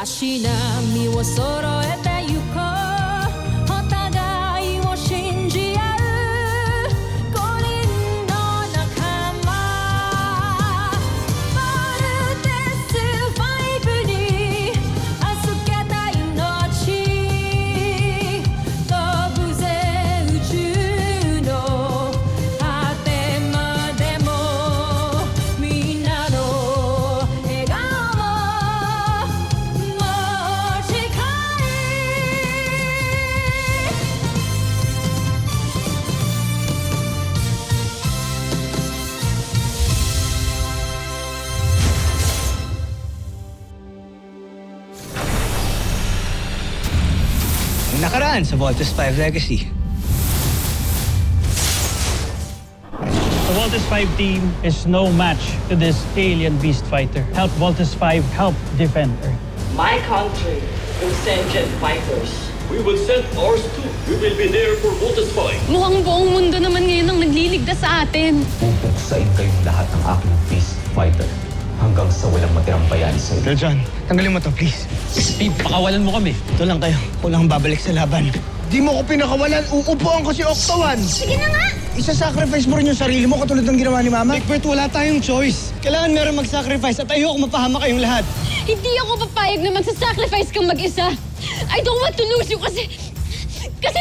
足並みを揃えてゆこうお互いを信じ合う5人の仲間ボルテス5に預けた命飛ぶぜ宇宙の果てまでもみんなの笑顔も近いNakaraan sa Voltes 5 Legacy. The Voltes 5 team is no match to this alien beast fighter. Help Voltes 5 help defend Earth. My country will send jet fighters. We will send ours too. We will be there for Voltes 5. Mukhang buong mundo naman ngayon ang nagliligtas sa atin. Pupuksain kayong lahat ng aking beast fighter hanggang sa walang matirang bayani sa iyo. John, tanggalin mo to, please. Steve, pakawalan mo kami. Ito lang kayo. Walang babalik sa laban. Di mo ko pinakawalan, uupuan ko si Octawan. Sige na nga! Isa-sacrifice mo rin yung sarili mo katulad ng ginawa ni Mama. Egbert, wala tayong choice. Kailangan meron mag-sacrifice at ayoko mapahama kayong lahat. Hindi ako papayag na magsasacrifice kang mag-isa. I don't want to lose you kasi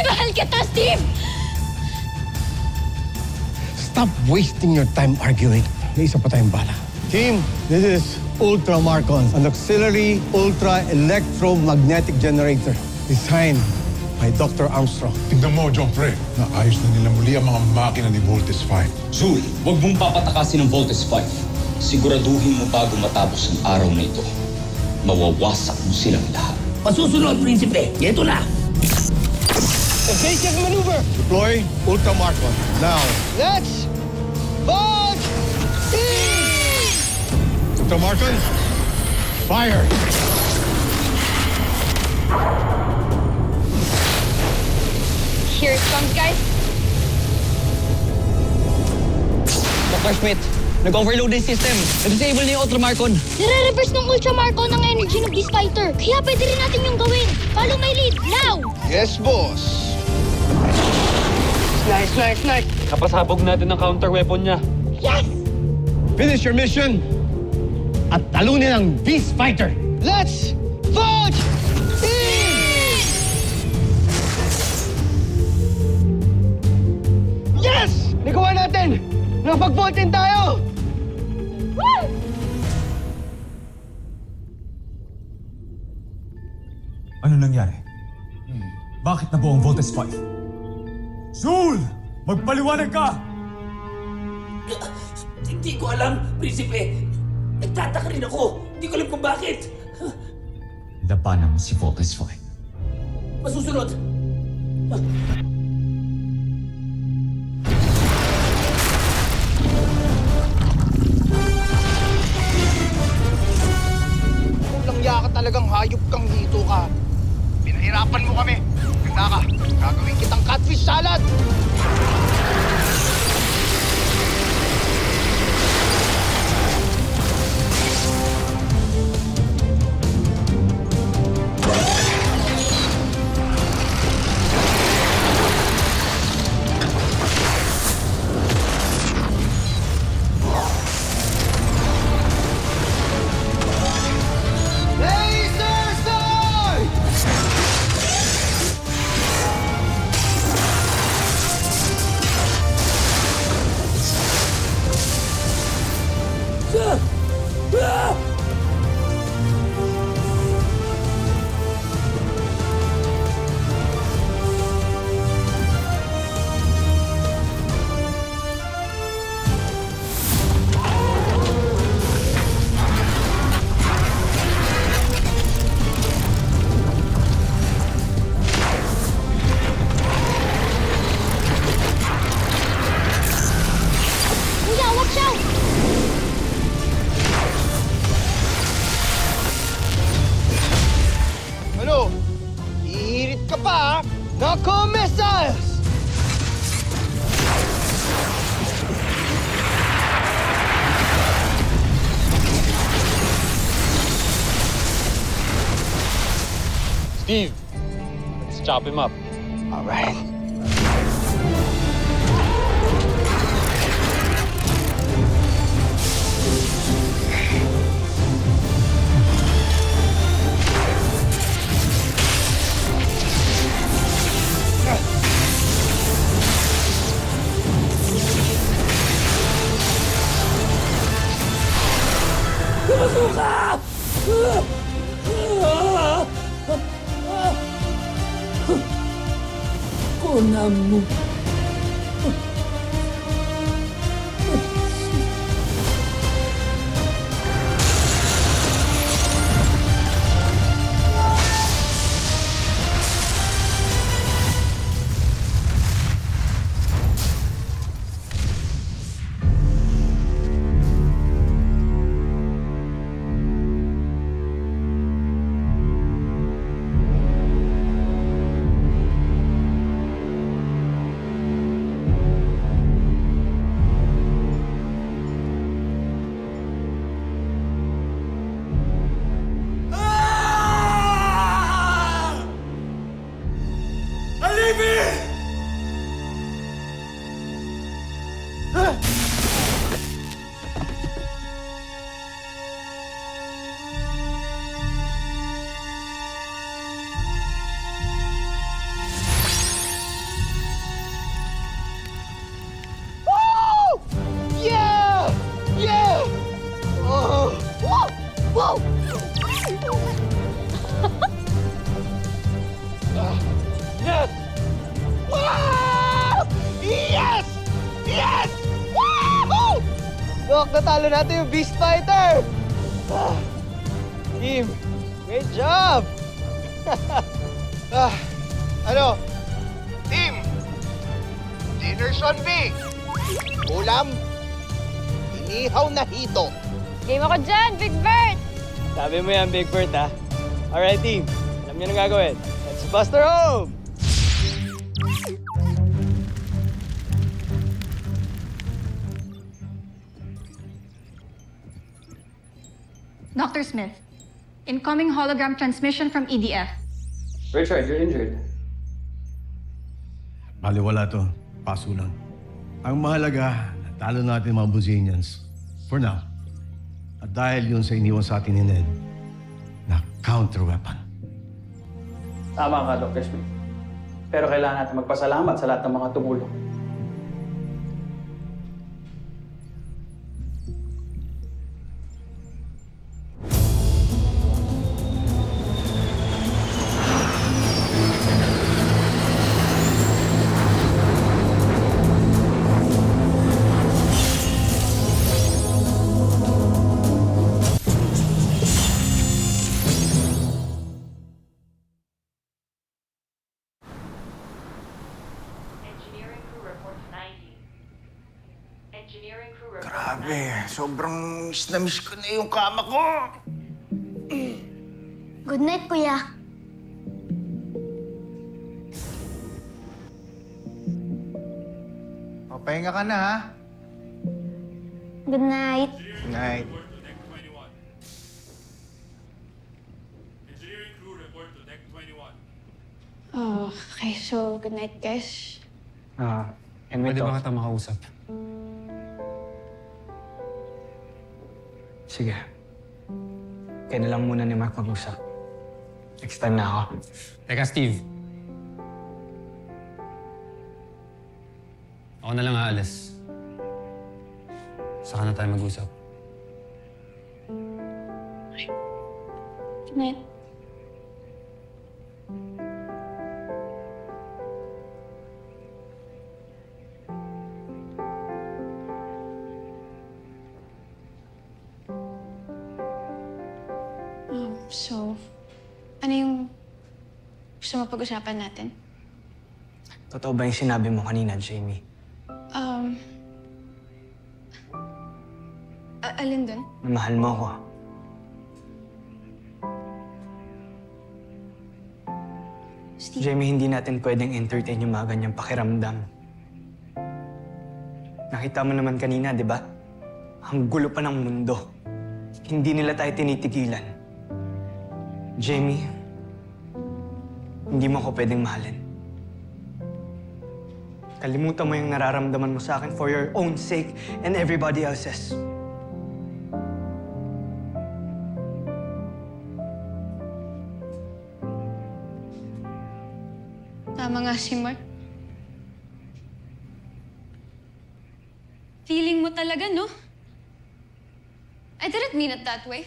mahal kita, Steve! Stop wasting your time arguing. May isa pa tayong bala. Team, this is Ultra Marcon, an auxiliary ultra electromagnetic generator designed by Dr. Armstrong. Tingnan mo, John Pre, naayos na nila muli ang mga makina ni Voltes 5. Zul, huwag mong papatakasin ng Voltes 5. Siguraduhin mo bago matapos ang araw na ito. Mawawasak mo silang lahat. Pasusunod, Prinsipe. Ito na. Evasive maneuver! Deploy Ultra Marcon now. Let's vote! Ultra Marcon, fire! Here it comes, guys. Dr. Schmidt, nag-overload na yung system. Nag-disable na yung Ultramarcon. Nare-reverse ng Ultramarcon ang energy ng Beast Fighter. Kaya pwede rin natin yung gawin. Follow my lead, now! Yes, boss. Nice. Kapasabog natin ang counter-weapon niya. Yes! Finish your mission at talunin ang Beast Fighter. Let's vote! Yes! Nagawa natin! Nakapag-vote din tayo! Ano nangyari? Bakit nabuo ang Voltes 5? Zul! Magpaliwanag ka! Hindi ko alam, Prinsipe. Nagtataka rin ako. Hindi ko alam kung bakit. Labanan mo si Voltes 5. Masusunod. Walang yaka talagang hayop kang hito ka. Pinahirapan mo kami. Ganda ka. Gagawin kitang catfish salad! Kuya, watch out! Ano? Ihirit ka pa, ha? Nako, missiles! Steve, let's chop him up. All right. Yes! Wow! Yes! Yes! Woohoo! Look, natalo natin yung Beast Fighter! Team, great job! Ano? Team, dinner's on me! Ulam, inihaw na hito. Game ako dyan, Big Bird! Sabi mo yan, Big Bird, ha? Alright, team. Alam niyo na gagawin. Let's bust her home! Dr. Smith, incoming hologram transmission from EDF. Richard, you're injured. Baliwala to. Paso lang. Ang mahalaga, natalo natin mga Buzanians. For now. At dahil yun sa iniwan sa atin ni Ned, na counter-weapon. Tama ka, Dr. Smith. Pero kailangan natin magpasalamat sa lahat ng mga tumulong. Grabe, sobrang miss na miss ko na yung kama ko. Good night, kuya. Papahinga ka na, ha? Good night. Good night. Engineering crew report to deck 21. Oh, okay. So, good night, guys. Pwede ba kita makausap? Sige. Kaya na lang muna ni Mark mag-usap. Next time na ako. Teka, Steve. Ako na lang aalis. Saka na tayo mag-usap. Good night. So, ano yung gusto mo pag-usapan natin? Totoo ba yung sinabi mo kanina, Jamie? Alin dun? Mahal mo ako. Steve? Jamie, hindi natin pwedeng entertain yung mga ganyang pakiramdam. Nakita mo naman kanina, di ba? Ang gulo pa ng mundo. Hindi nila tayo tinitigilan. Jamie, Hindi mo ako pwedeng mahalin. Kalimutan mo yung nararamdaman mo sa akin for your own sake and everybody else's. Tama nga si Mark. Feeling mo talaga, no? I didn't mean it that way.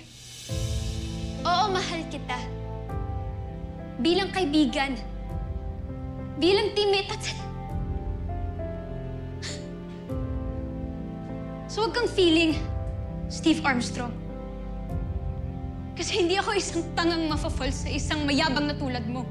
Oo, mahal kita. Bilang kaibigan. Bilang teammate, that's it. So huwag kang feeling Steve Armstrong. Kasi hindi ako isang tangang mafa-fall sa isang mayabang na tulad mo.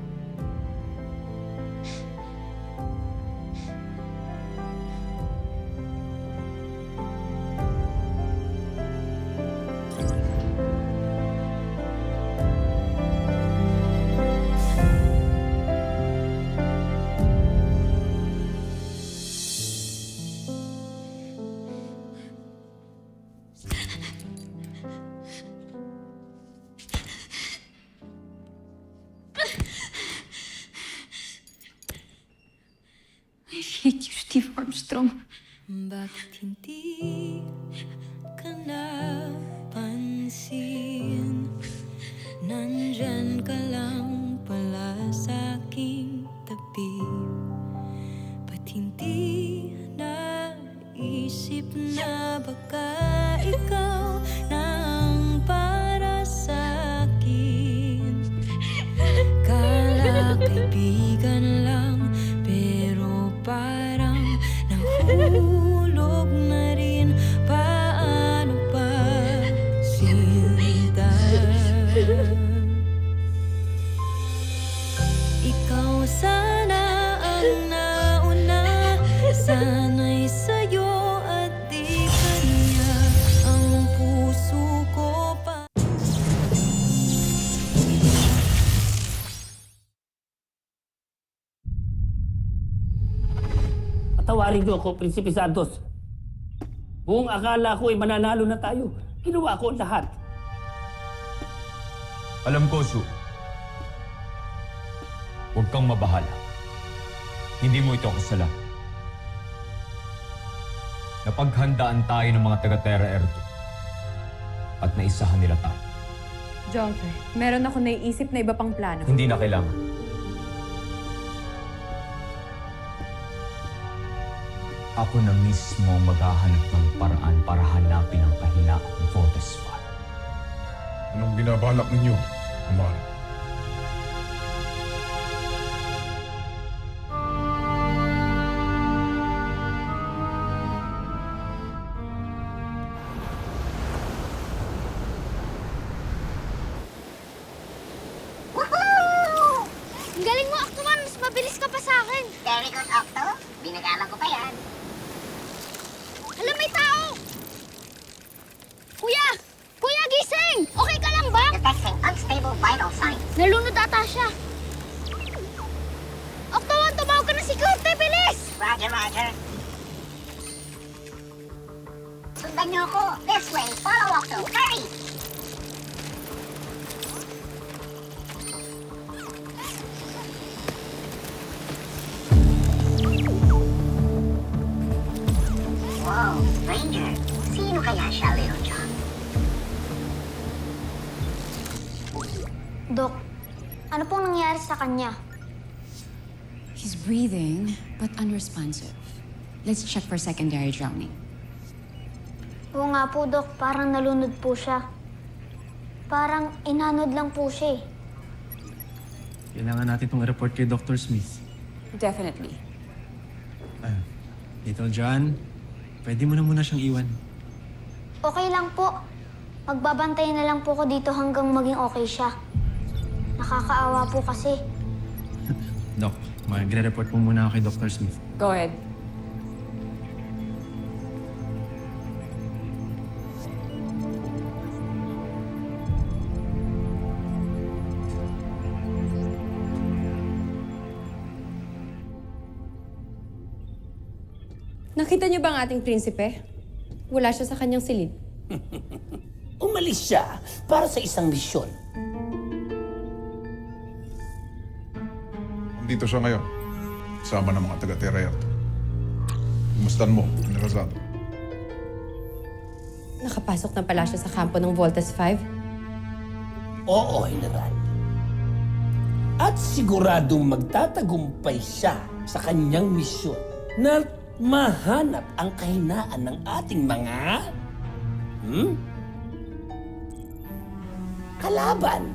I hate you, Steve Armstrong. Bakit hindi ka napansin? Nandyan ka lang pala sa aking tabi. Ba't hindi naisip na baka ikaw nang para sa akin? Kala kaibigan lang, pero parang nahulog na rin. Paano ba sinta? Ikaw sana ang nauna, sana'y sa'yo at di kanya ang puso ko pa. Patawarin niyo ako, Prinsipe Santos. Buong akala ko ay mananalo na tayo. Ginawa ko ang lahat. Alam ko, Su. Huwag kang mabahala. Hindi mo ito kasalanan. Napaghandaan tayo ng mga taga-Terra Erto. At naisahan nila tayo. Joffrey, meron ako naiisip na iba pang plano. Hindi na kailangan. Ako na mismo maghahanap ng paraan para hanapin ang kahinaan ng Voltes Fire. Anong binabalak ninyo, Amar? Ang galing mo, Octoman! Mas mabilis ka pa sa akin! Very good, Octo. Binagalan ko pa yan. Alam, may tao! Kuya! Kuya, gising! Okay ka lang ba? Detecting unstable vital signs. Nalunod ata siya. Octoman, tumawag ka ng security! Bilis! Roger, Roger. Sundan niyo ako. This way. Follow, Octo. Hurry! Whoa, stranger. Sino kaya siya, Little John? Dok, ano pong nangyari sa kanya? He's breathing, but unresponsive. Let's check for secondary drowning. Oo nga po, Dok. Parang nalunod po siya. Parang inanod lang po siya eh. Kailangan natin itong report kay Dr. Smith. Definitely. Little John, pwede mo na muna siyang iwan. Okay lang po. Magbabantay na lang po ko dito hanggang maging okay siya. Nakakaawa po kasi. Doc, magre-report mo muna ako kay Dr. Smith. Go ahead. Nakita niyo ba ang ating prinsipe? Wala siya sa kanyang silid. Umalis siya para sa isang misyon. Dito siya ngayon. Kasama ng mga taga-Terrayat. Kumustan mo, General. Nakapasok na pala siya sa kampo ng Voltes 5? Oo, General. At siguradong magtatagumpay siya sa kanyang misyon na mahanap ang kahinaan ng ating mga kalaban.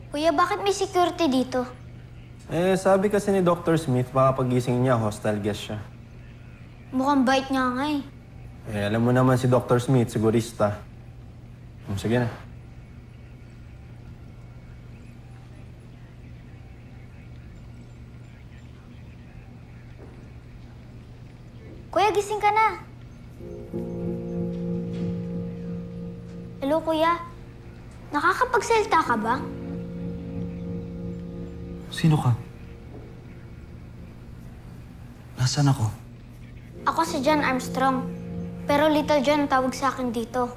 Kuya, bakit may security dito? Sabi kasi ni Dr. Smith, baka pagising niya, hostile guest siya. Mukhang bait niya nga eh. Alam mo naman si Dr. Smith, sigurista. Sige na. Kuya, gising ka na. Hello, Kuya. Nakakapagsalita ka ba? Sino ka? Nasaan ako? Ako si John Armstrong. Pero Little John ang tawag sa akin dito.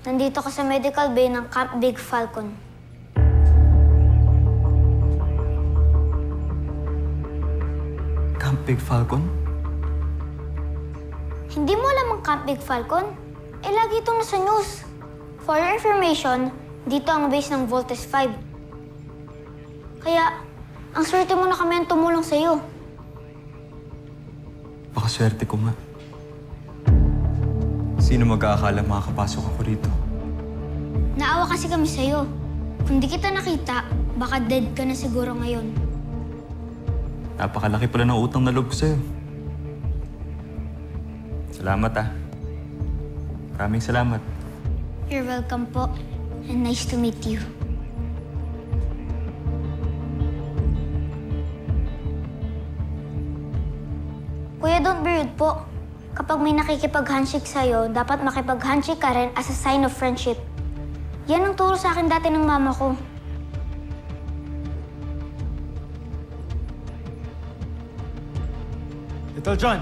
Nandito ka sa medical bay ng Camp Big Falcon. Camp Big Falcon? Hindi mo alam ang Camp Big Falcon? Lagi itong nasa news. For your information, dito ang base ng Voltes 5. Kaya, ang swerte mo na kami ang tumulong sa'yo. Baka swerte ko nga. Sino mag-aakala makakapasok ako rito? Naawa kasi kami sa'yo. Kung di kita nakita, baka dead ka na siguro ngayon. Napakalaki pala ng utang na loob ko sa'yo. Salamat ah. Maraming salamat. You're welcome po. And nice to meet you. Kuya, don't be rude po. Kapag may nakikipag-handshake sa'yo, dapat makipag-handshake ka rin as a sign of friendship. Yan ang turo sa akin dati ng mama ko. Little John!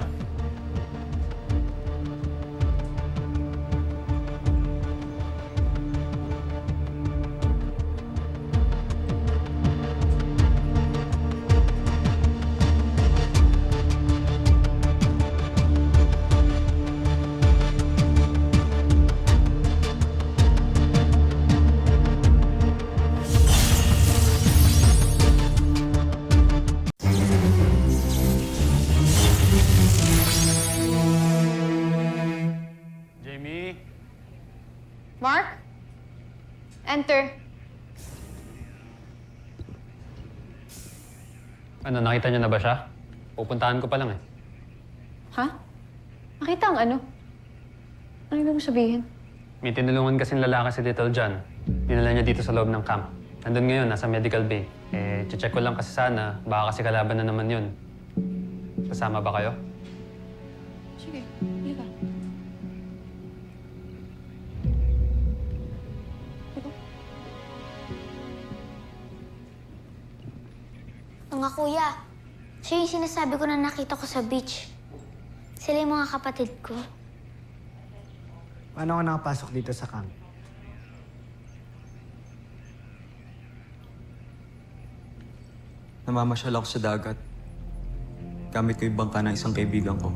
Mark? Enter. Ano, nakita niyo na ba siya? Pupuntahan ko pa lang eh. Ha? Nakita ang ano? Ano ibig mo sabihin? May tinulungan kasing lalaki si Little John. Dinala niya dito sa loob ng camp. Nandun ngayon, nasa medical bay. Check ko lang kasi sana, baka kasi kalaban na naman yun. Kasama ba kayo? Sige, hindi ka. Mga kuya, siya yung sinasabi ko na nakita ko sa beach. Sila yung mga kapatid ko. Paano ka nakapasok dito sa camp? Namamasyal ako sa dagat. Gamit ko yung bangka ng isang kaibigan ko.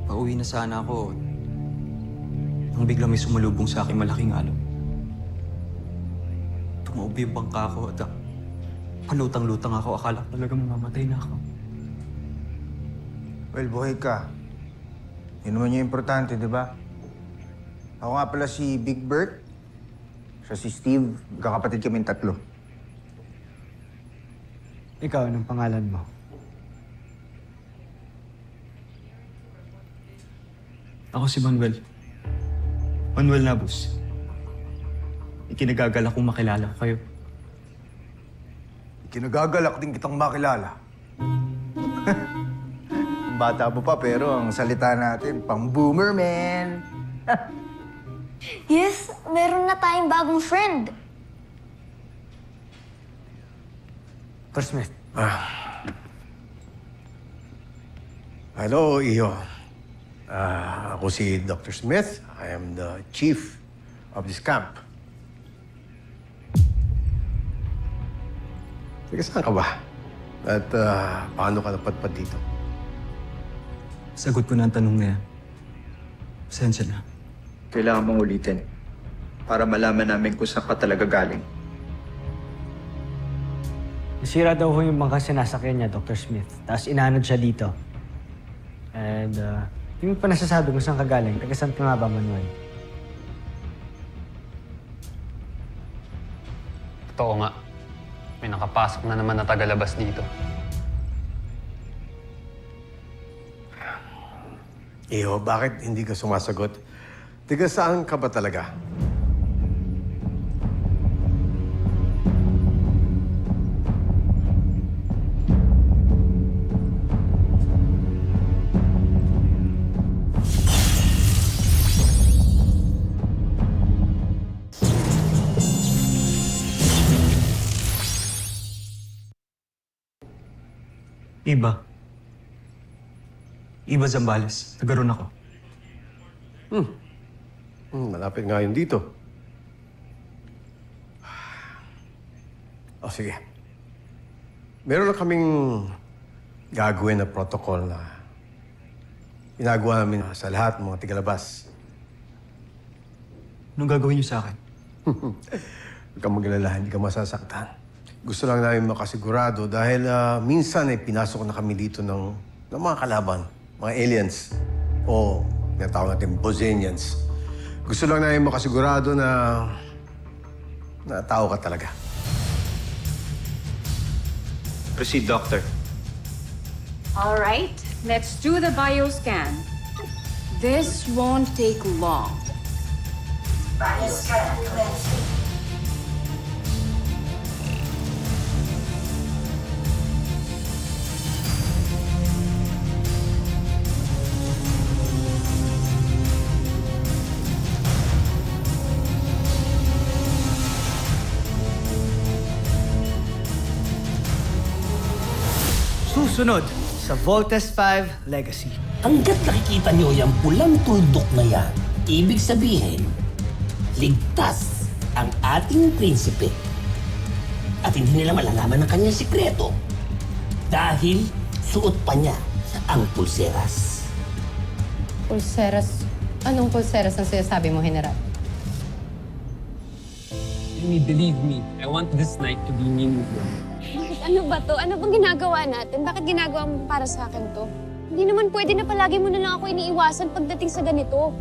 Pauwi na sana ako. Nang biglang may sumalubong sa akin malaking alon. Tumaubi yung bangka ko at palutang-lutang ako. Akala ko talaga mamamatay na ako. Well, buhay ka. Yun naman yung importante, di ba? Ako nga pala si Big Bert. Siya si Steve. Magkakapatid kaming tatlo. Ikaw, anong pangalan mo? Ako si Manuel. Manuel Nabus. Ikinagagalak kong makilala ko kayo. Kinagagalak din kitang makilala. Bata mo pa pero ang salita natin, pang-boomer, man. Yes, meron na tayong bagong friend. Dr. Smith. Hello, Iho. Ako si Dr. Smith. I am the chief of this camp. Sige, saan ka ba? At paano ka napadpad dito? Sagot ko na ang tanong na yan. Pasensya na. Kailangan mong ulitin para malaman namin kung saan ka talaga galing. Nasira daw ho yung bangkang sinasakyan niya, Dr. Smith. Tapos inanod siya dito. And, hindi mo pa nasasabi kung saan ka galing. Taga saan ka nga ba, Manuel? Totoo nga. May nakapasok na naman na tagalabas dito. Iho, bakit hindi ka sumasagot? Tiga saan ka ba talaga? Iba Zambales. Nagaroon ako. Malapit nga yun dito. O sige. Meron na kaming gagawin na protocol na ginagawa namin sa lahat ng mga tigalabas. Anong gagawin niyo sa akin? Huwag kang magalala, hindi ka masasaktan. Gusto lang namin makasigurado dahil minsan ay pinasok na kami dito ng mga kalaban, mga aliens o tinatawag natin Bosenians. Gusto lang namin makasigurado na tao ka talaga. Proceed, Doctor. All right, let's do the bioscan. This won't take long. Bioscan ready. Susunod sa Voltes 5 Legacy. Hanggat nakikita niyo yung pulang tuldok na yan, ibig sabihin, ligtas ang ating prinsipe. At hindi nila malalaman ang kanyang sikreto. Dahil suot pa niya ang pulseras. Pulseras? Anong pulseras ang sinasabi mo, General? Believe me, I want this night to be meaningful. Ano ba to? Ano bang ginagawa natin? Bakit ginagawa mo para sa akin to? Hindi naman pwede na palagi mo na lang ako iniiwasan pagdating sa ganito.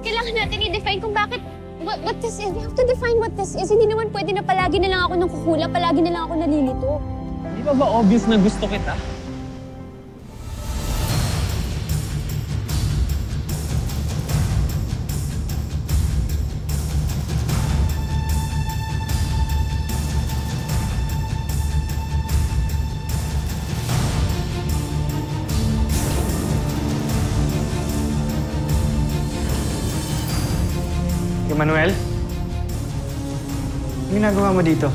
Kailangan natin i-define kung bakit, what this is. We have to define what this is. Hindi naman pwede na palagi na lang ako ng kukula, palagi na lang ako nalilito. Di ba obvious na gusto kita? Manuel? Ano ginagawa mo dito?